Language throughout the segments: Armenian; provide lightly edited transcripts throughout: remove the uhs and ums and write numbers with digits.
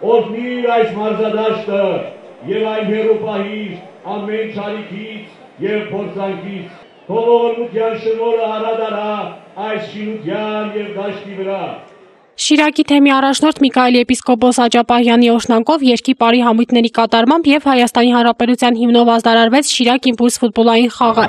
օգնիր այս մարզադաշտը եւ այն հերոպահիր ամեն չարիքից եւ փորձանքից, թող ողորմության շնորհը հարադարա այս շինության եւ դաշտի վրա։ Շիրակի թեմի առաջնորդ Միքայել եպիսկոպոս Աճապահյանի օրհնանքով երկի պարի համույթների կատարմամբ եւ Հայաստանի Հանրապետության հիմնով ազդարարվեց Շիրակ Իմպուլս ֆուտբոլային խաղը։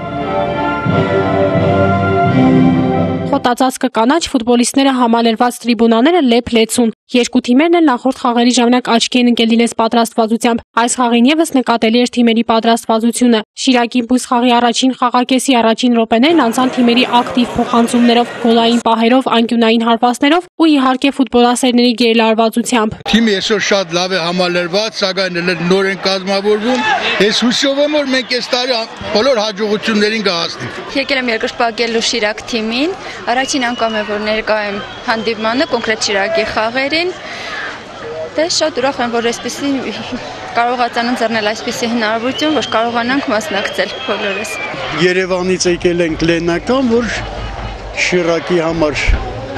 Խոտածածկը կանաչ ֆուտբոլիստները համալրված տրիբունաները լեփ-լեցուն։ Երկու թիմերն էլ նախորդ խաղերի ժամանակ աչքի են ընկել իրենց պատրաստվածությամբ։ Այս խաղին եւս նկատելի էր թիմերի պատրաստվածությունը։ Շիրակ Իմպուլս խաղի առաջին խաղակեսի առաջին րոպեներն անցան թիմերի ակտիվ փոխանցումներով, գոլային պահերով, անկյունային հարվածներով ու իհարկե ֆուտբոլասերների գերլարվածությամբ։ Թիմը այսօր շատ լավ է համալրված, սակայն նոր են կազմավորվում։ Ես հուսով եմ, որ մենք այս տարի բոլոր հաջողություններին կհասնենք։ Եկել եմ երկրպագելու Շիրակ թիմին։ Առաջին անգամ է, որ ներկա եմ հանդիպմանը, կոնկրետ Շիրակի խաղերին։ Դե շատ ուրախ եմ, որ այսպեսի կարողացան ընձեռնել այսպեսի հնարավորություն, որ կարողանանք մասնակցել բոլորս։ Երևանից եկել ենք լենական, որ Շիրակի համար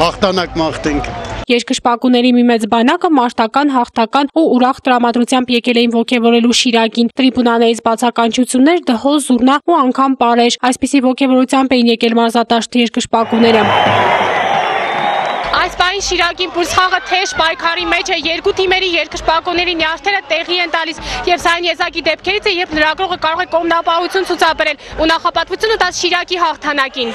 հաղթանակ մաղթենք։ Երկշպակուների մի մեծ բանակը մարտական, հաղթական ու ուրախ տրամադրությամբ եկել էին ոգևորելու Շիրակին։ Տրիբունաներից բացականչություններ, դհոլ, զուռնա ու անգամ պարեր։ Այսպիսի ոգևորությամբ էին եկել մարզադաշտի երկշպակուները։ Այս պահին Շիրակ Իմպուլս խաղը թեժ պայքարի մեջ է, երկու թիմերի երկշպակուների նյարդերը տեղի են տալիս եւ սա այն եզակի դեպքերից է, երբ լրագրողը կարող է կողմնապահություն ցուցաբերել ու նախապատվությունը տալ Շիրակի հաղթանակին։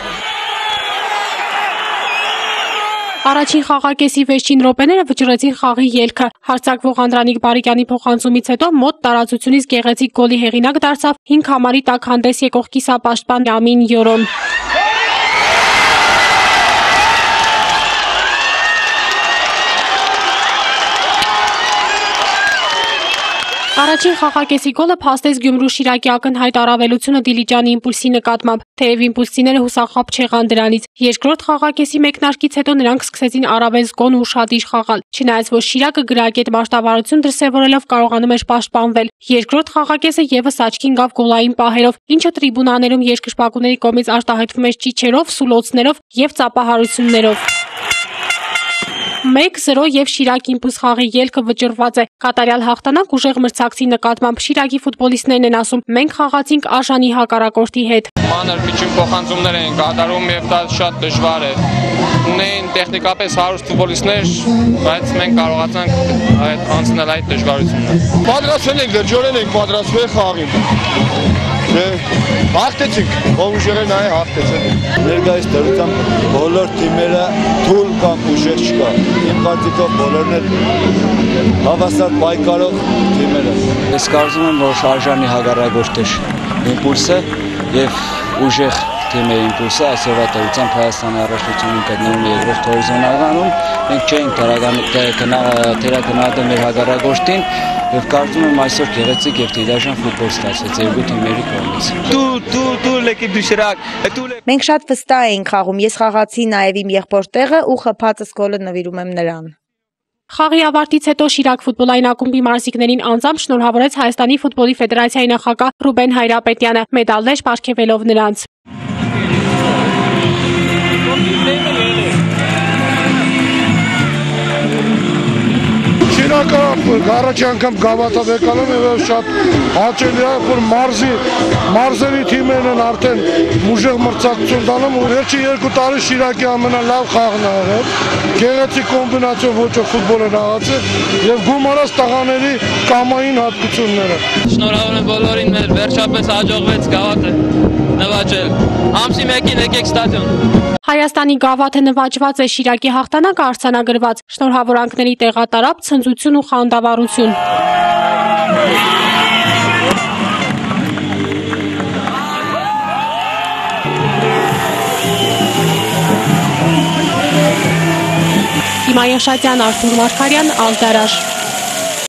Առաջին խաղակեսի վերջին րոպեները վճռեցին խաղի ելքը։ Հարձակվող Անդրանիկ Բարիկյանի փոխանցումից հետո մոտ տարածությունից գեղեցիկ գոլի հեղինակ դարձավ 5 համարի տակ հանդես եկող կիսապաշտպան Ամին Յորոն։ Առաջին խաղակեսի գոլը փաստեց Գյումրու Շիրակի ակնհայտ առավելությունը Դիլիջանի Իմպուլսի նկատմամբ, թեև իմպուլսիները հուսախաբ չեղան դրանից։ Երկրորդ խաղակեսի մեկնարկից հետո նրանք սկսեցին առավել զգոն ու ուշադիր խաղալ, չնայած որ Շիրակը գրագետ մարտավարություն դրսևորելով կարողանում էր պաշտպանվել։ Երկրորդ խաղակեսը եւս աչքին գավ գոլային պահերով, ինչը տրիբունաներում երկշպակուների կողմից արտահայտվում էր ճիչերով, սուլոցներով եւ ծափահարություններով։ 1-0 եւ Շիրակ Իմպուլս խաղի ելքը վճռված է։ Կատարյալ հաղթանակ ուժեղ մրցակցի նկատմամբ Շիրակի ֆուտբոլիստներն են ասում. մենք խաղացինք արժանի հակառակորդի հետ։ Մանր միջին փոխանցումներ են կատարում եւ դա շատ դժվար է։ Ունեին տեխնիկապես հարուստ ֆուտբոլիստներ, բայց մենք կարողացանք անցնել այդ դժվարությունը։ Պատրաստվել ենք, դժորեն ենք պատրաստվել խաղին։ Հաղթեցինք, ով ուժեղ է նա է հաղթեցել։ Ներկայիս դրությամբ բոլոր թիմերը թույլ կամ ուժեղ չկա։ Իմ կարծիքով բոլորն էլ հավասար պայքարող թիմեր են։ Ես կարծում եմ, որ արժանի հակառակորդ էր Իմպուլսը եւ ուժեղ թիմը Իմպուլսը այսօրվա դրությամբ Հայաստանի առաջնությունում գտնվում է երկրորդ հորիզոնականում։ Մենք չէինք թերագնահատել մեր հակառակորդին եւ կարծում եմ այսօր գեղեցիկ եւ դիլաժան ֆուտբոլ ստացվեց երկու թիմերի կողմից։ Մենք շատ վստահ էինք խաղում, ես խաղացի նաեւ իմ եղբոր տեղը ու խփածս գոլը նվիրում եմ նրան։ Խաղի ավարտից հետո Շիրակ ֆուտբոլային ակումբի մարզիկներին անձամբ շնորհավորեց Հայաստանի ֆուտբոլի ֆեդերացիայի նախագահ Ռուբեն Հայրապետյանը, մեդալներ պարգևելով նրանց։ Շիրակը առաջի անգամ գավաթավեկանում եւ շատ հաճելի է, որ մարզերի թիմերն են արդեն ուժեղ մրցակցություն տանում ու վերջի 2 տարի Շիրակի ամենալավ խաղն է եղել։ Գեղեցիկ կոմբինացիա ոճով ֆուտբոլ է աղացել եւ գումարած տղաների կամային հատկությունները։ Շնորհավոր եմ բոլորին, մեր վերջապես հաջողվեց գավաթը նվաճել։ Ամսի 1-ին եկեք ստադիոն։ Հայաստանի գավաթը նվաճված է, Շիրակի հաղթանակը արձանագրված, շնորհավորանքների տեղատարապ, ցնծություն ու խանդավառություն։ Հիմա Եշատյան, Արթուր Մարգարյան, Ալդարաշ։